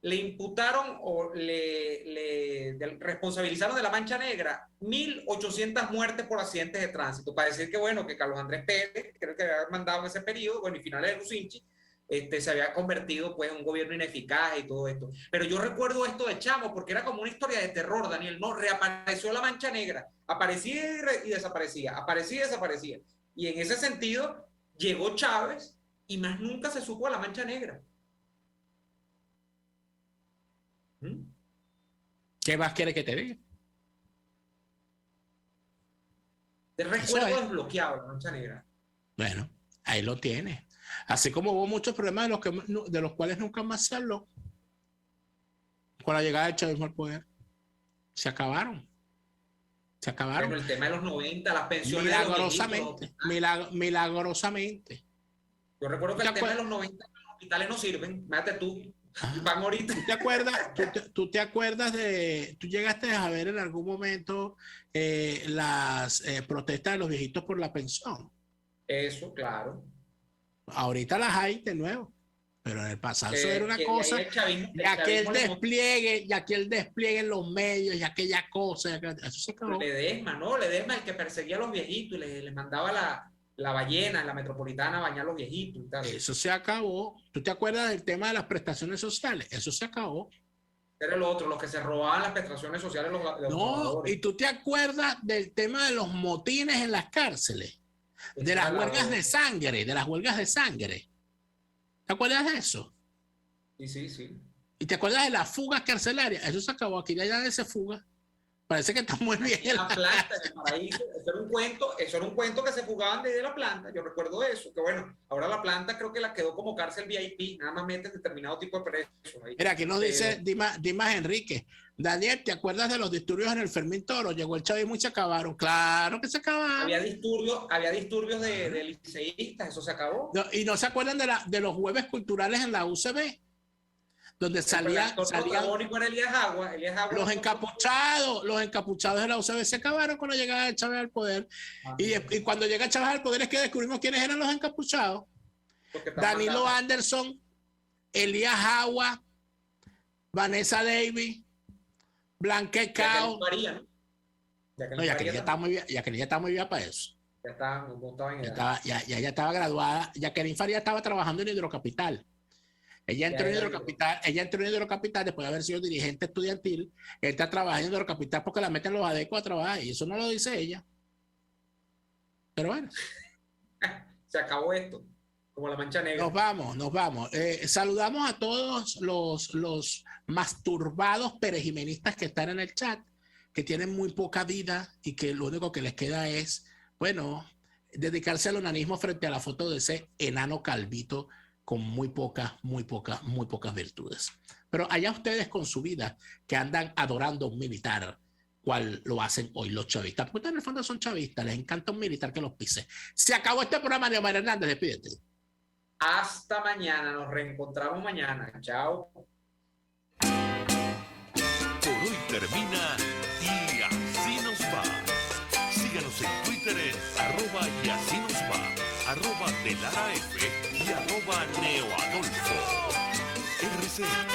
le imputaron o le responsabilizaron de la Mancha Negra 1.800 muertes por accidentes de tránsito, para decir que, bueno, que Carlos Andrés Pérez, creo que había mandado en ese periodo, bueno, y finales de Lucinchi, se había convertido pues en un gobierno ineficaz y todo esto. Pero yo recuerdo esto de chamo porque era como una historia de terror, Daniel, ¿no? Reapareció la Mancha Negra, aparecía y desaparecía, aparecía y desaparecía. Y en ese sentido llegó Chávez y más nunca se supo a la Mancha Negra. ¿Qué más quiere que te diga? Te recuerdo desbloqueado la Mancha Negra. Bueno, ahí lo tiene. Así como hubo muchos problemas de los cuales nunca más se habló. Con la llegada del chavismo al poder, se acabaron. Pero el tema de los 90, las pensiones. Milagrosamente. Yo recuerdo que el tema de los 90, los hospitales no sirven. Mate tú. Van ahorita. ¿Tú te acuerdas tú llegaste a ver en algún momento las protestas de los viejitos por la pensión? Eso, claro. Ahorita las hay de nuevo, pero en el pasado eso era una cosa, y aquel despliegue en los medios, y aquella cosa, eso se acabó. Ledesma, ¿no? Ledesma, el que perseguía a los viejitos y les mandaba la ballena en la Metropolitana a bañar a los viejitos y tal. Eso se acabó. ¿Tú te acuerdas del tema de las prestaciones sociales? Eso se acabó. Era lo otro, los que se robaban las prestaciones sociales los No, trabajadores. y tú te acuerdas del tema de los motines en las cárceles, de las huelgas de sangre, ¿Te acuerdas de eso? Sí. ¿Y te acuerdas de las fugas carcelarias? Eso se acabó. Aquí ya nadie se fuga. Parece que está muy bien. En la planta, en el paraíso, eso era un cuento que se fugaban desde la planta, yo recuerdo eso, que bueno, ahora la planta creo que la quedó como cárcel VIP, nada más meten determinado tipo de presos. Mira, aquí nos dice Dimas Enrique, Daniel, ¿te acuerdas de los disturbios en el Fermín Toro? Llegó el chavismo y se acabaron. Claro que se acabaron. Había disturbios de liceístas, eso se acabó. No, y no se acuerdan de los jueves culturales en la UCB, donde salían Elías Agua, los encapuchados de la UCB se acabaron cuando llegaba Chávez al poder. Y cuando llega Chávez al poder es que descubrimos quiénes eran los encapuchados. Danilo Anderson, Elías Agua, Vanessa Davis, Blanquet Cao. No, Jacqueline ya está muy bien para eso. Ya estaba graduada. Jacqueline Faría estaba trabajando en Hidrocapital. Ella entró en Hidrocapital después de haber sido dirigente estudiantil. Él está trabajando en Hidrocapital porque la meten los adecos a trabajar y eso no lo dice ella. Pero bueno. Se acabó esto, como la mancha negra. Nos vamos. Saludamos a todos los masturbados perejimenistas que están en el chat, que tienen muy poca vida y que lo único que les queda es, bueno, dedicarse al onanismo frente a la foto de ese enano calvito con muy pocas virtudes. Pero allá ustedes con su vida, que andan adorando a un militar, cual lo hacen hoy los chavistas, porque en el fondo son chavistas, les encanta un militar que los pise. Se acabó este programa, Neomar Hernández, despídete. Hasta mañana, nos reencontramos mañana. Chao. Por hoy termina Y Así Nos Va. Síganos en Twitter en @y así nos va, @delaraf y @neoadolfo. RCP